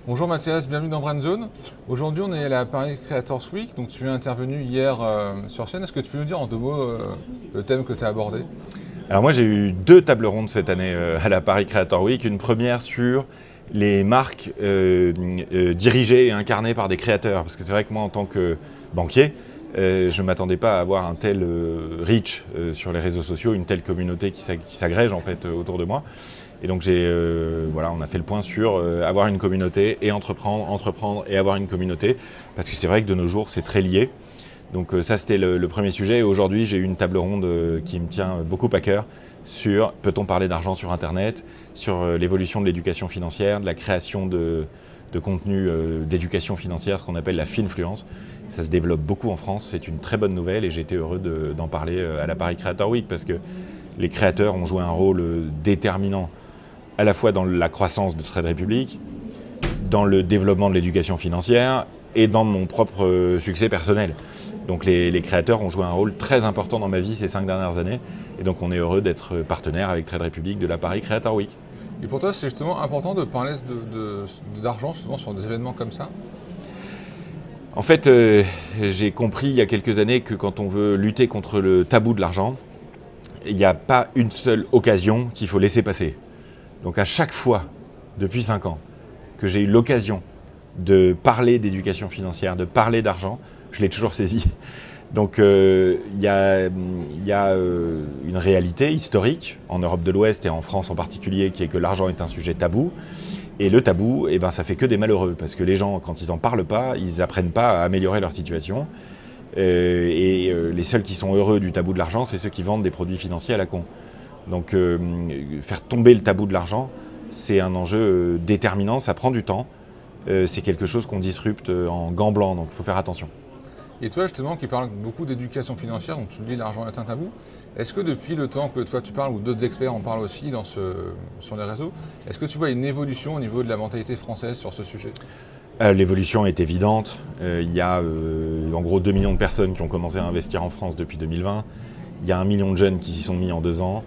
Bonjour Mathias, bienvenue dans Brand Zone. Aujourd'hui on est à la Paris Creators Week, donc tu es intervenu hier sur scène. Est-ce que tu peux nous dire en 2 mots le thème que tu as abordé? Alors moi j'ai eu 2 tables rondes cette année à la Paris Creator Week. Une première sur les marques dirigées et incarnées par des créateurs. Parce que c'est vrai que moi en tant que banquier, je ne m'attendais pas à avoir un tel reach sur les réseaux sociaux, une telle communauté qui s'agrège en fait autour de moi. Et donc on a fait le point sur avoir une communauté et entreprendre et avoir une communauté. Parce que c'est vrai que de nos jours c'est très lié. Donc ça c'était le premier sujet. Et aujourd'hui j'ai eu une table ronde qui me tient beaucoup à cœur sur peut-on parler d'argent sur Internet, sur l'évolution de l'éducation financière, de la création de contenu d'éducation financière, ce qu'on appelle la finfluence. Ça se développe beaucoup en France, c'est une très bonne nouvelle et j'ai été heureux d'en parler à la Paris Creator Week parce que les créateurs ont joué un rôle déterminant à la fois dans la croissance de Trade Republic, dans le développement de l'éducation financière et dans mon propre succès personnel. Donc les créateurs ont joué un rôle très important dans ma vie ces 5 dernières années. Et donc on est heureux d'être partenaire avec Trade Republic de la Paris Creator Week. Et pour toi c'est justement important de parler d'argent justement sur des événements comme ça? En fait, j'ai compris il y a quelques années que quand on veut lutter contre le tabou de l'argent, il n'y a pas une seule occasion qu'il faut laisser passer. Donc à chaque fois, depuis 5 ans, que j'ai eu l'occasion de parler d'éducation financière, de parler d'argent, je l'ai toujours saisi. Donc il y a une réalité historique en Europe de l'Ouest et en France en particulier qui est que l'argent est un sujet tabou. Et le tabou, ça fait que des malheureux parce que les gens, quand ils n'en parlent pas, ils n'apprennent pas à améliorer leur situation. Les seuls qui sont heureux du tabou de l'argent, c'est ceux qui vendent des produits financiers à la con. Donc faire tomber le tabou de l'argent, c'est un enjeu déterminant, ça prend du temps. C'est quelque chose qu'on disrupte en gants blancs, donc il faut faire attention. Et toi justement qui parles beaucoup d'éducation financière, donc tu le dis l'argent est un tabou, est-ce que depuis le temps que toi tu parles ou d'autres experts en parlent aussi sur les réseaux, est-ce que tu vois une évolution au niveau de la mentalité française sur ce sujet? L'évolution est évidente. Il y a en gros 2 millions de personnes qui ont commencé à investir en France depuis 2020. Il y a 1 million de jeunes qui s'y sont mis en 2 ans.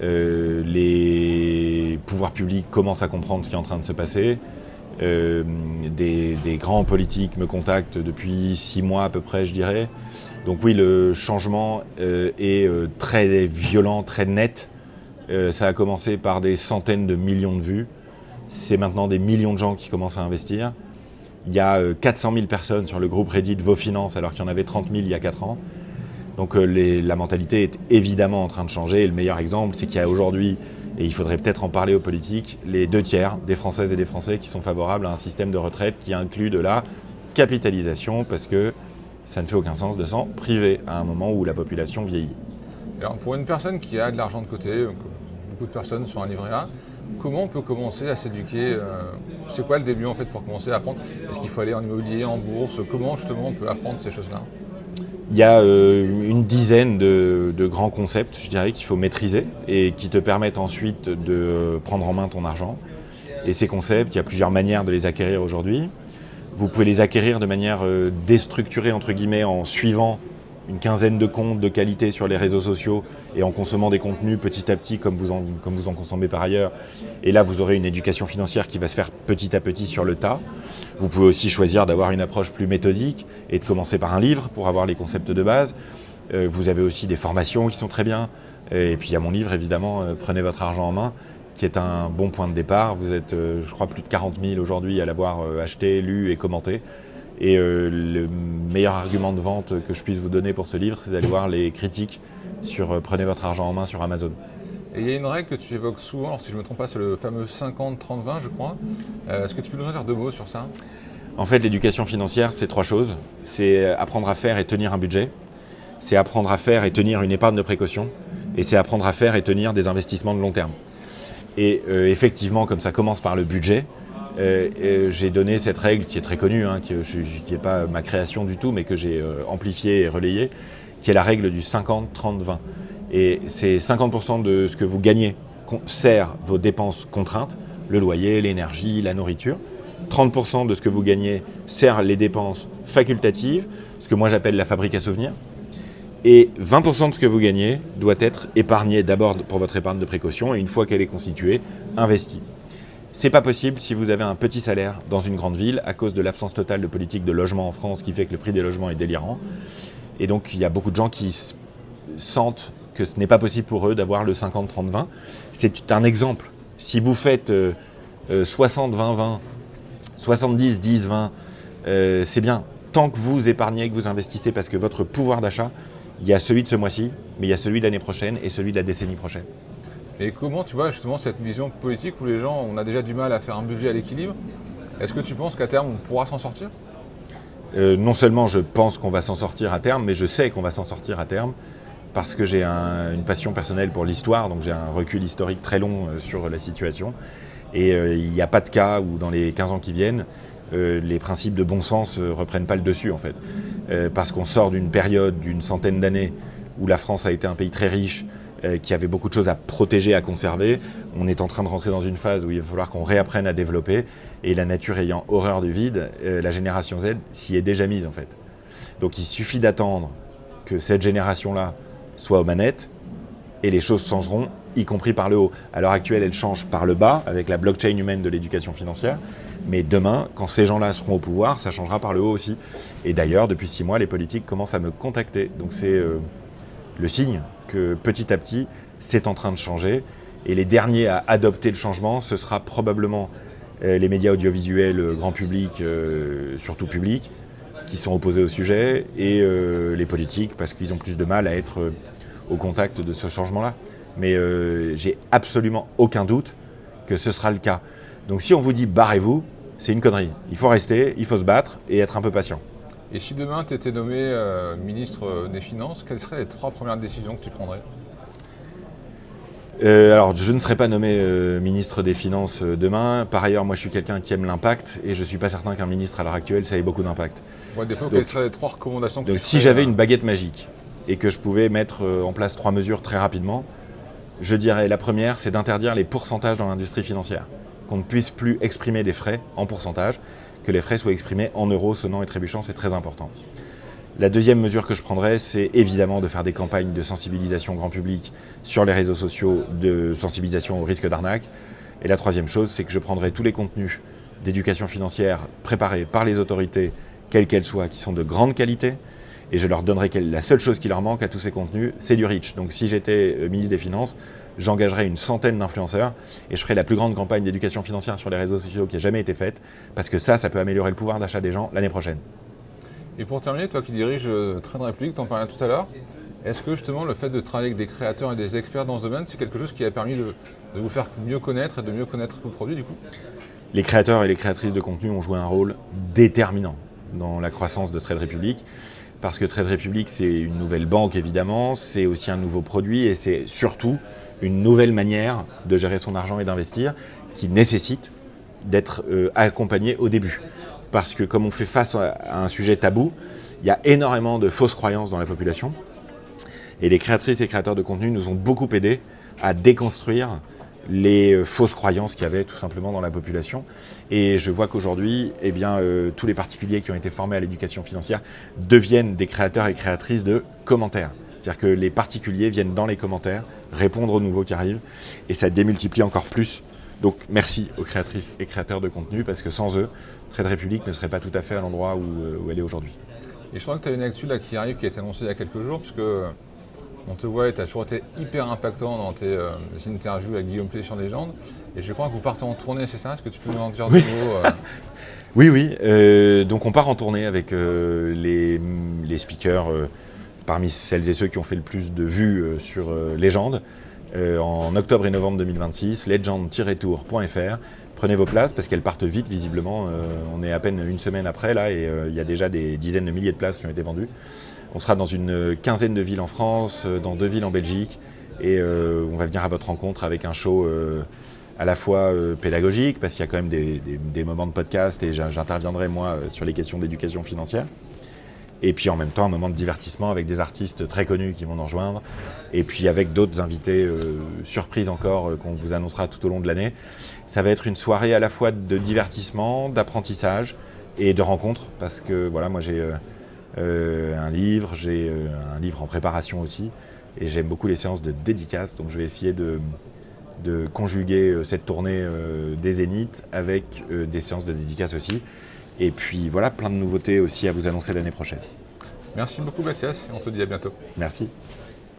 Les pouvoirs publics commencent à comprendre ce qui est en train de se passer. Des grands politiques me contactent depuis 6 mois à peu près, je dirais. Donc oui, le changement est très violent, très net. Ça a commencé par des centaines de millions de vues. C'est maintenant des millions de gens qui commencent à investir. Il y a 400 000 personnes sur le groupe Reddit Vos Finances, alors qu'il y en avait 30 000 il y a 4 ans. Donc la mentalité est évidemment en train de changer. Et le meilleur exemple, c'est qu'il y a aujourd'hui, et il faudrait peut-être en parler aux politiques, les 2/3 des Françaises et des Français qui sont favorables à un système de retraite qui inclut de la capitalisation, parce que ça ne fait aucun sens de s'en priver à un moment où la population vieillit. Alors pour une personne qui a de l'argent de côté, beaucoup de personnes sur un livret A, comment on peut commencer à s'éduquer? C'est quoi le début en fait pour commencer à apprendre? Est-ce qu'il faut aller en immobilier, en bourse? Comment justement on peut apprendre ces choses-là? Il y a une dizaine de grands concepts, je dirais, qu'il faut maîtriser et qui te permettent ensuite de prendre en main ton argent. Et ces concepts, il y a plusieurs manières de les acquérir aujourd'hui. Vous pouvez les acquérir de manière déstructurée, entre guillemets, en suivant une quinzaine de comptes de qualité sur les réseaux sociaux et en consommant des contenus petit à petit comme vous en consommez par ailleurs. Et là, vous aurez une éducation financière qui va se faire petit à petit sur le tas. Vous pouvez aussi choisir d'avoir une approche plus méthodique et de commencer par un livre pour avoir les concepts de base. Vous avez aussi des formations qui sont très bien. Et puis il y a mon livre, évidemment, Prenez votre argent en main, qui est un bon point de départ. Vous êtes, je crois, plus de 40 000 aujourd'hui à l'avoir acheté, lu et commenté. Et le meilleur argument de vente que je puisse vous donner pour ce livre, c'est d'aller voir les critiques sur Prenez votre argent en main sur Amazon. Et il y a une règle que tu évoques souvent, alors si je ne me trompe pas, c'est le fameux 50-30-20, je crois. Est-ce que tu peux nous en dire 2 mots sur ça? En fait, l'éducation financière, c'est 3 choses. C'est apprendre à faire et tenir un budget. C'est apprendre à faire et tenir une épargne de précaution. Et c'est apprendre à faire et tenir des investissements de long terme. Et effectivement, comme ça commence par le budget, j'ai donné cette règle qui est très connue, qui n'est pas ma création du tout, mais que j'ai amplifiée et relayée, qui est la règle du 50-30-20. Et c'est 50% de ce que vous gagnez sert vos dépenses contraintes, le loyer, l'énergie, la nourriture. 30% de ce que vous gagnez sert les dépenses facultatives, ce que moi j'appelle la fabrique à souvenirs. Et 20% de ce que vous gagnez doit être épargné d'abord pour votre épargne de précaution et une fois qu'elle est constituée, investie. C'est pas possible si vous avez un petit salaire dans une grande ville à cause de l'absence totale de politique de logement en France qui fait que le prix des logements est délirant. Et donc il y a beaucoup de gens qui sentent que ce n'est pas possible pour eux d'avoir le 50-30-20. C'est un exemple. Si vous faites 60-20-20, 70-10-20, c'est bien. Tant que vous épargnez, que vous investissez, parce que votre pouvoir d'achat, il y a celui de ce mois-ci, mais il y a celui de l'année prochaine et celui de la décennie prochaine. Et comment tu vois justement cette vision politique où les gens, on a déjà du mal à faire un budget à l'équilibre? Est-ce que tu penses qu'à terme, on pourra s'en sortir? Non seulement je pense qu'on va s'en sortir à terme, mais je sais qu'on va s'en sortir à terme, parce que j'ai une passion personnelle pour l'histoire, donc j'ai un recul historique très long sur la situation. Et il n'y a pas de cas où dans les 15 ans qui viennent, les principes de bon sens ne reprennent pas le dessus en fait. Parce qu'on sort d'une période d'une centaine d'années où la France a été un pays très riche, qui avait beaucoup de choses à protéger, à conserver. On est en train de rentrer dans une phase où il va falloir qu'on réapprenne à développer. Et la nature ayant horreur du vide, la génération Z s'y est déjà mise en fait. Donc il suffit d'attendre que cette génération-là soit aux manettes et les choses changeront, y compris par le haut. À l'heure actuelle, elles changent par le bas avec la blockchain humaine de l'éducation financière. Mais demain, quand ces gens-là seront au pouvoir, ça changera par le haut aussi. Et d'ailleurs, depuis 6 mois, les politiques commencent à me contacter. Donc c'est le signe que petit à petit, c'est en train de changer. Et les derniers à adopter le changement, ce sera probablement les médias audiovisuels grand public, surtout public, qui sont opposés au sujet, et les politiques, parce qu'ils ont plus de mal à être au contact de ce changement-là. Mais j'ai absolument aucun doute que ce sera le cas. Donc si on vous dit « barrez-vous », c'est une connerie. Il faut rester, il faut se battre et être un peu patient. Et si demain tu étais nommé ministre des Finances, quelles seraient les 3 premières décisions que tu prendrais? Alors, je ne serai pas nommé ministre des Finances demain. Par ailleurs, moi, je suis quelqu'un qui aime l'impact et je ne suis pas certain qu'un ministre à l'heure actuelle, ça ait beaucoup d'impact. Ouais, des fois, quelles seraient les 3 recommandations que donc, tu si ferais, j'avais une baguette magique et que je pouvais mettre en place 3 mesures très rapidement, je dirais la première, c'est d'interdire les pourcentages dans l'industrie financière. Qu'on ne puisse plus exprimer des frais en pourcentage, que les frais soient exprimés en euros, sonnant et trébuchant, c'est très important. La deuxième mesure que je prendrais, c'est évidemment de faire des campagnes de sensibilisation grand public sur les réseaux sociaux, de sensibilisation au risque d'arnaque. Et la troisième chose, c'est que je prendrai tous les contenus d'éducation financière préparés par les autorités, quelles qu'elles soient, qui sont de grande qualité, et je leur donnerai la seule chose qui leur manque à tous ces contenus, c'est du reach. Donc si j'étais ministre des Finances, j'engagerais une centaine d'influenceurs et je ferais la plus grande campagne d'éducation financière sur les réseaux sociaux qui a jamais été faite, parce que ça peut améliorer le pouvoir d'achat des gens l'année prochaine. Et pour terminer, toi qui diriges Trade Republic, tu en parlais tout à l'heure, est-ce que justement le fait de travailler avec des créateurs et des experts dans ce domaine, c'est quelque chose qui a permis de vous faire mieux connaître et de mieux connaître vos produits du coup? Les créateurs et les créatrices de contenu ont joué un rôle déterminant dans la croissance de Trade Republic, parce que Trade Republic, c'est une nouvelle banque évidemment, c'est aussi un nouveau produit et c'est surtout une nouvelle manière de gérer son argent et d'investir qui nécessite d'être accompagné au début. Parce que comme on fait face à un sujet tabou, il y a énormément de fausses croyances dans la population. Et les créatrices et créateurs de contenu nous ont beaucoup aidés à déconstruire les fausses croyances qu'il y avait tout simplement dans la population. Et je vois qu'aujourd'hui, tous les particuliers qui ont été formés à l'éducation financière deviennent des créateurs et créatrices de commentaires. C'est-à-dire que les particuliers viennent dans les commentaires répondre aux nouveaux qui arrivent et ça démultiplie encore plus. Donc merci aux créatrices et créateurs de contenu parce que sans eux, Trade Republic ne serait pas tout à fait à l'endroit où elle est aujourd'hui. Et je crois que tu as une actu là qui arrive, qui a été annoncée il y a quelques jours, puisque on te voit et tu as toujours été hyper impactant dans tes interviews avec Guillaume Play sur Légende. Et je crois que vous partez en tournée, c'est ça? Est-ce que tu peux nous en dire de mots Oui. Donc on part en tournée avec les speakers, parmi celles et ceux qui ont fait le plus de vues sur Légende. En octobre et novembre 2026, legend-tour.fr. Prenez vos places parce qu'elles partent vite visiblement. On est à peine une semaine après là et il y a déjà des dizaines de milliers de places qui ont été vendues. On sera dans une quinzaine de villes en France, dans 2 villes en Belgique et on va venir à votre rencontre avec un show à la fois pédagogique parce qu'il y a quand même des moments de podcast et j'interviendrai moi sur les questions d'éducation financière. Et puis en même temps, un moment de divertissement avec des artistes très connus qui vont nous rejoindre. Et puis avec d'autres invités surprises encore qu'on vous annoncera tout au long de l'année. Ça va être une soirée à la fois de divertissement, d'apprentissage et de rencontres. Parce que voilà, moi j'ai un livre en préparation aussi. Et j'aime beaucoup les séances de dédicaces. Donc je vais essayer de de conjuguer cette tournée des Zéniths avec des séances de dédicace aussi. Et puis voilà, plein de nouveautés aussi à vous annoncer l'année prochaine. Merci beaucoup Mathias, et on te dit à bientôt. Merci.